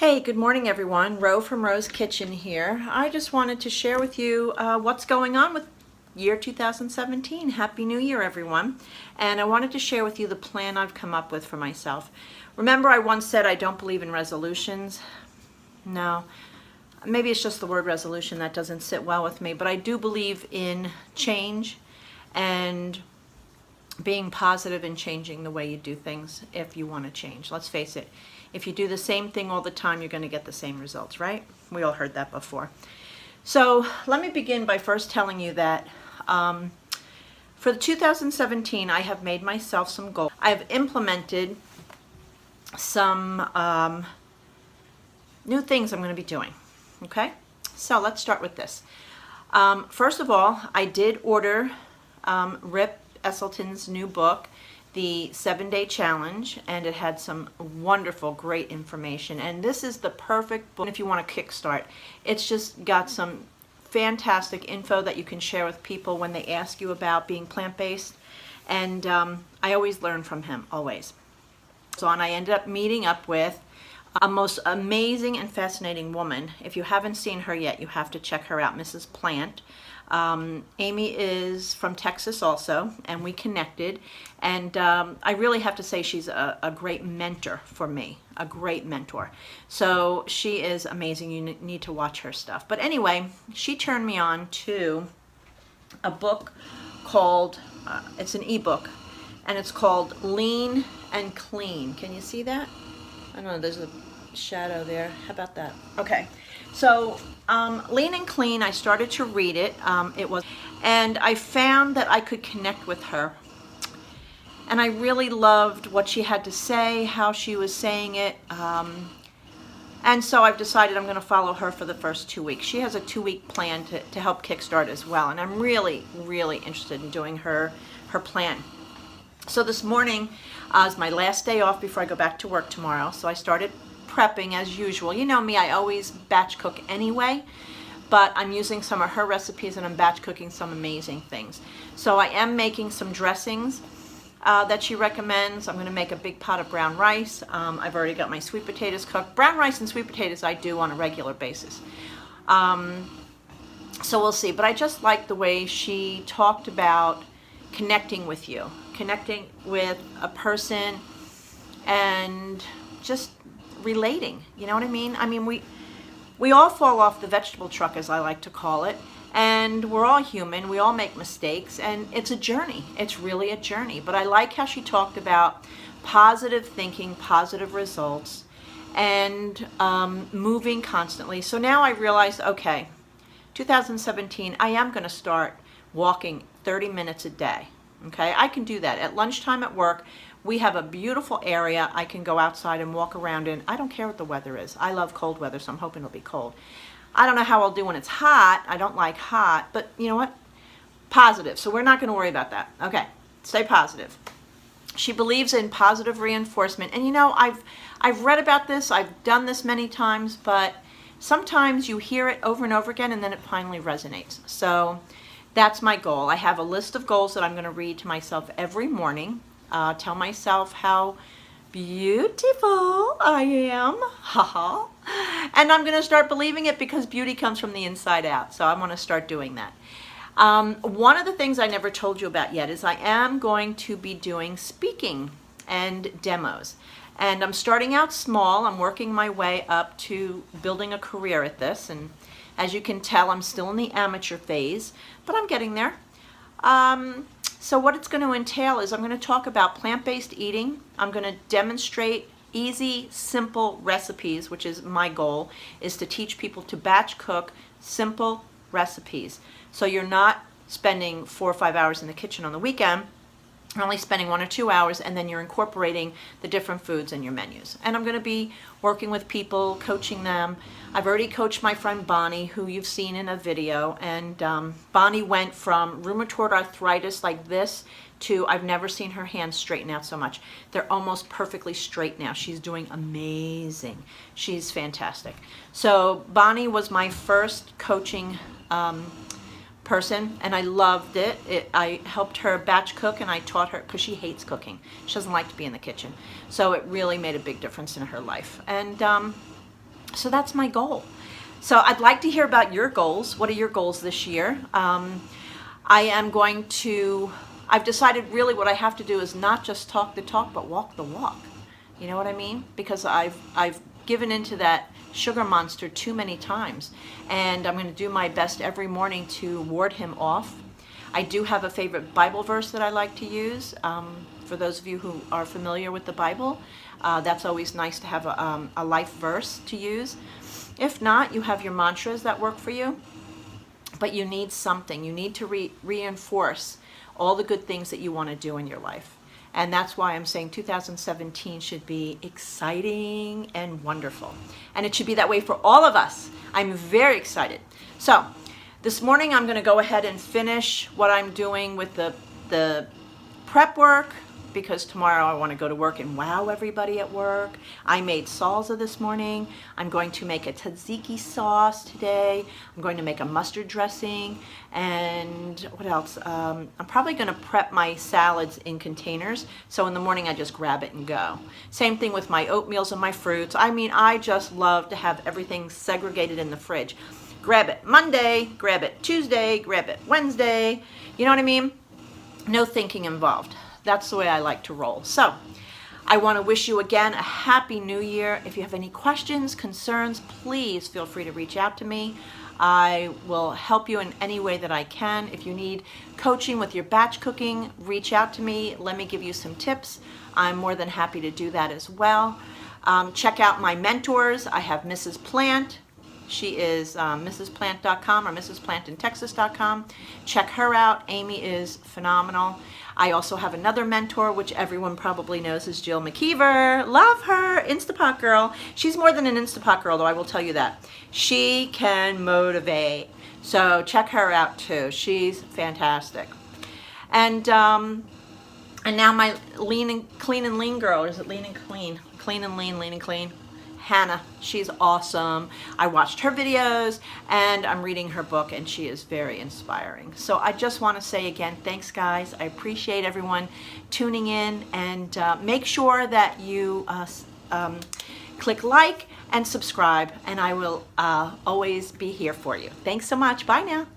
Hey, good morning everyone. Ro from Ro's Kitchen here. I just wanted to share with you what's going on with year 2017. Happy New Year everyone. And I wanted to share with you the plan I've come up with for myself. Remember I once said I don't believe in resolutions? No, maybe it's just the word resolution that doesn't sit well with me, but I do believe in change and being positive and changing the way you do things if you want to change. Let's face it, if you do the same thing all the time, you're going to get the same results, right? We all heard that before. So let me begin by first telling you that for 2017, I have made myself some goals. I have implemented some new things I'm going to be doing, okay? So let's start with this. First of all, I did order Rip Esselstyn's new book, The 7-Day Challenge, and it had some wonderful, great information. And this is the perfect book if you want to kickstart. It's just got some fantastic info that you can share with people when they ask you about being plant-based. And I always learn from him, always. So and I ended up meeting up with a most amazing and fascinating woman. If you haven't seen her yet, you have to check her out, Mrs. Plant. Amy is from Texas also, and we connected, and I really have to say she's a great mentor for me, a great mentor. So she is amazing. You need to watch her stuff. But anyway, she turned me on to a book called, it's an ebook, and it's called Lean and Clean. Can you see that? I don't know, there's a shadow there. How about that? Okay. So Lean and Clean, I started to read it. And I found that I could connect with her. And I really loved what she had to say, how she was saying it. And so I've decided I'm going to follow her for the first 2 weeks. She has a 2-week plan to help kickstart as well. And I'm really, really interested in doing her plan. So this morning is my last day off before I go back to work tomorrow. So I started prepping as usual. You know me, I always batch cook anyway, but I'm using some of her recipes and I'm batch cooking some amazing things. So I am making some dressings that she recommends. I'm going to make a big pot of brown rice. I've already got my sweet potatoes cooked. Brown rice and sweet potatoes I do on a regular basis. So we'll see. But I just like the way she talked about connecting with you, connecting with a person and just relating, you know what I mean? I mean, we all fall off the vegetable truck, as I like to call it, and we're all human. We all make mistakes, and it's a journey. It's really a journey. But I like how she talked about positive thinking, positive results, and moving constantly. So now I realized, okay, 2017, I am going to start walking 30 minutes a day. Okay, I can do that. At lunchtime at work, we have a beautiful area I can go outside and walk around in. I don't care what the weather is. I love cold weather, so I'm hoping it'll be cold. I don't know how I'll do when it's hot. I don't like hot, but you know what? Positive. So we're not going to worry about that. Okay, stay positive. She believes in positive reinforcement. And you know, I've read about this. I've done this many times, but sometimes you hear it over and over again and then it finally resonates. So that's my goal. I have a list of goals that I'm going to read to myself every morning. Tell myself how beautiful I am, haha, and I'm going to start believing it because beauty comes from the inside out, so I'm going to start doing that. One of the things I never told you about yet is I am going to be doing speaking and demos, and I'm starting out small. I'm working my way up to building a career at this, and as you can tell, I'm still in the amateur phase, but I'm getting there. So what it's going to entail is I'm going to talk about plant-based eating. I'm going to demonstrate easy, simple recipes, which is my goal, is to teach people to batch cook simple recipes. So you're not spending 4 or 5 hours in the kitchen on the weekend. You're only spending 1 or 2 hours, and then you're incorporating the different foods in your menus. And I'm going to be working with people, coaching them. I've already coached my friend Bonnie, who you've seen in a video, and Bonnie went from rheumatoid arthritis like this to I've never seen her hands straighten out so much. They're almost perfectly straight now. She's doing amazing. She's fantastic. So Bonnie was my first coaching person, and I loved it. I helped her batch cook, and I taught her, because she hates cooking. She doesn't like to be in the kitchen. So it really made a big difference in her life. And So that's my goal. So I'd like to hear about your goals. What are your goals this year? I've decided really what I have to do is not just talk the talk, but walk the walk. You know what I mean? Because I've given into that sugar monster too many times, and I'm going to do my best every morning to ward him off. I do have a favorite Bible verse that I like to use. For those of you who are familiar with the Bible, that's always nice to have a life verse to use. If not, you have your mantras that work for you, but you need something. You need to reinforce all the good things that you want to do in your life. And that's why I'm saying 2017 should be exciting and wonderful. And it should be that way for all of us. I'm very excited. So this morning I'm going to go ahead and finish what I'm doing with the prep work, because tomorrow I want to go to work and wow everybody at work. I made salsa this morning. I'm going to make a tzatziki sauce today. I'm going to make a mustard dressing. And what else? I'm probably going to prep my salads in containers. So in the morning I just grab it and go. Same thing with my oatmeals and my fruits. I mean, I just love to have everything segregated in the fridge. Grab it Monday, grab it Tuesday, grab it Wednesday. You know what I mean? No thinking involved. That's the way I like to roll. So I want to wish you again a happy new year. If you have any questions, concerns, please feel free to reach out to me. I will help you in any way that I can. If you need coaching with your batch cooking, reach out to me. Let me give you some tips. I'm more than happy to do that as well. Check out my mentors. I have Mrs. Plant. She is mrsplant.com or mrsplantinTexas.com. Check her out. Amy is phenomenal. I also have another mentor, which everyone probably knows, is Jill McKeever. Love her. Instapot girl. She's more than an Instapot girl, though, I will tell you that. She can motivate. So check her out, too. She's fantastic. And now my lean and clean and lean girl. Or is it lean and clean? Clean and lean, lean and clean. Hannah, she's awesome. I watched her videos and I'm reading her book, and she is very inspiring. So I just want to say again, thanks guys. I appreciate everyone tuning in, and make sure that you click like and subscribe, and I will always be here for you. Thanks so much. Bye now.